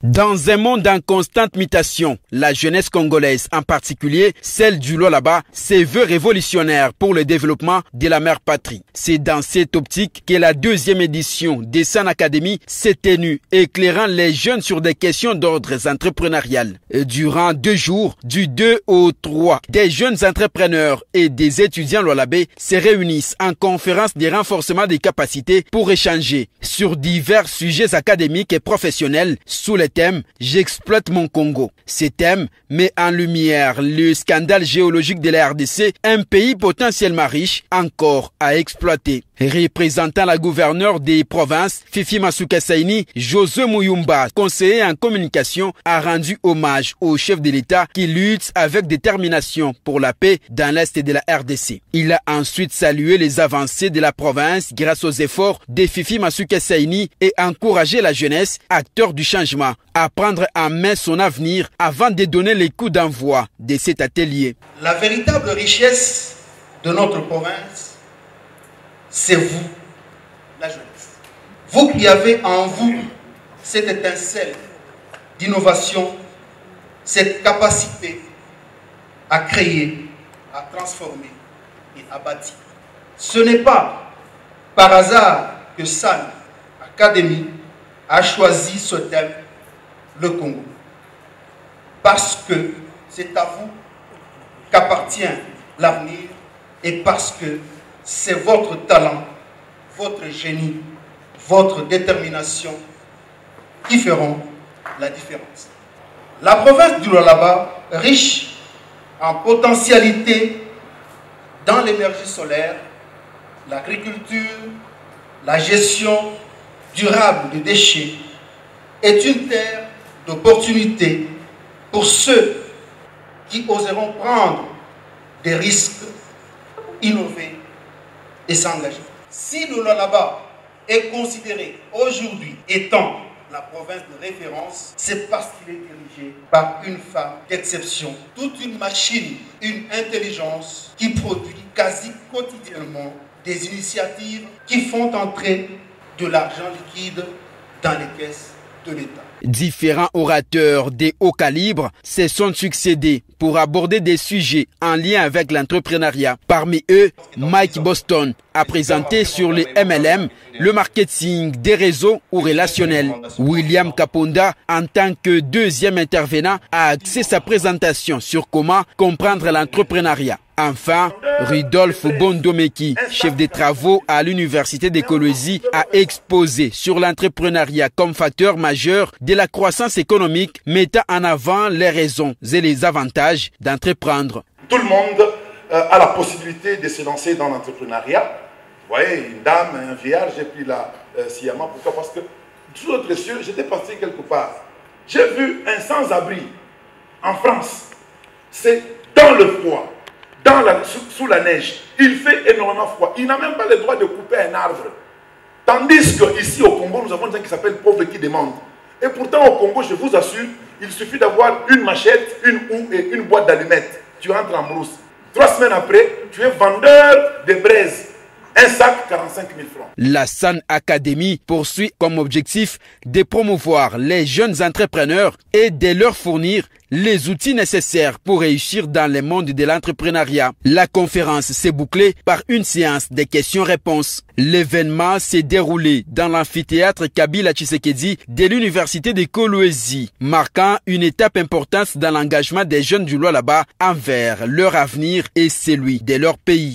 Dans un monde en constante mutation, la jeunesse congolaise, en particulier celle du Lualaba, se veut révolutionnaire pour le développement de la mère patrie. C'est dans cette optique que la deuxième édition des San Academy s'est tenue, éclairant les jeunes sur des questions d'ordre entrepreneurial. Durant 2 jours, du 2 au 3, des jeunes entrepreneurs et des étudiants lualabais se réunissent en conférence de renforcement des capacités pour échanger sur divers sujets académiques et professionnels sous le thème « J'exploite mon Congo ». Ce thème met en lumière le scandale géologique de la RDC, un pays potentiellement riche encore à exploiter. Représentant la gouverneure des provinces, Fifi Masuka Saini, Josué Muyumba, conseiller en communication, a rendu hommage au chef de l'État qui lutte avec détermination pour la paix dans l'Est de la RDC. Il a ensuite salué les avancées de la province grâce aux efforts de Fifi Masuka Saini et encouragé la jeunesse, acteur du changement, à prendre en main son avenir avant de donner les coups d'envoi de cet atelier. La véritable richesse de notre province, c'est vous, la jeunesse. Vous qui avez en vous cette étincelle d'innovation, cette capacité à créer, à transformer et à bâtir. Ce n'est pas par hasard que San Academy a choisi ce thème, le Congo. Parce que c'est à vous qu'appartient l'avenir et parce que c'est votre talent, votre génie, votre détermination qui feront la différence. La province du Lualaba, riche en potentialité dans l'énergie solaire, l'agriculture, la gestion durable des déchets, est une terre d'opportunités pour ceux qui oseront prendre des risques, innover et s'engager. Si le Lualaba est considéré aujourd'hui étant la province de référence, c'est parce qu'il est dirigé par une femme d'exception, toute une machine, une intelligence qui produit quasi quotidiennement des initiatives qui font entrer de l'argent liquide dans les caisses de l'État. Différents orateurs de haut calibre se sont succédés pour aborder des sujets en lien avec l'entrepreneuriat. Parmi eux, Mike Boston a présenté sur les MLM le marketing des réseaux ou relationnels. William Kaponda, en tant que deuxième intervenant, a axé sa présentation sur comment comprendre l'entrepreneuriat. Enfin, Rudolf Bondomeki, chef des travaux à l'Université d'écologie, a exposé sur l'entrepreneuriat comme facteur majeur de la croissance économique, mettant en avant les raisons et les avantages d'entreprendre. Tout le monde a la possibilité de se lancer dans l'entrepreneuriat. Vous voyez, une dame, un vieillard, j'ai pris la sciemment. Pourquoi? Parce que sous notre cieux, j'étais passé quelque part. J'ai vu un sans-abri en France. C'est dans le froid. Sous la neige, il fait énormément froid. Il n'a même pas le droit de couper un arbre. Tandis qu'ici au Congo, nous avons des gens qui s'appellent pauvres qui demandent. Et pourtant au Congo, je vous assure, il suffit d'avoir une machette, une houe et une boîte d'allumettes. Tu entres en brousse. 3 semaines après, tu es vendeur de braises. Un sac, 45 000 francs. La San Academy poursuit comme objectif de promouvoir les jeunes entrepreneurs et de leur fournir les outils nécessaires pour réussir dans le monde de l'entrepreneuriat. La conférence s'est bouclée par une séance de questions-réponses. L'événement s'est déroulé dans l'amphithéâtre Kabila Tshisekedi de l'Université de Kolwezi, marquant une étape importante dans l'engagement des jeunes du Lualaba envers leur avenir et celui de leur pays.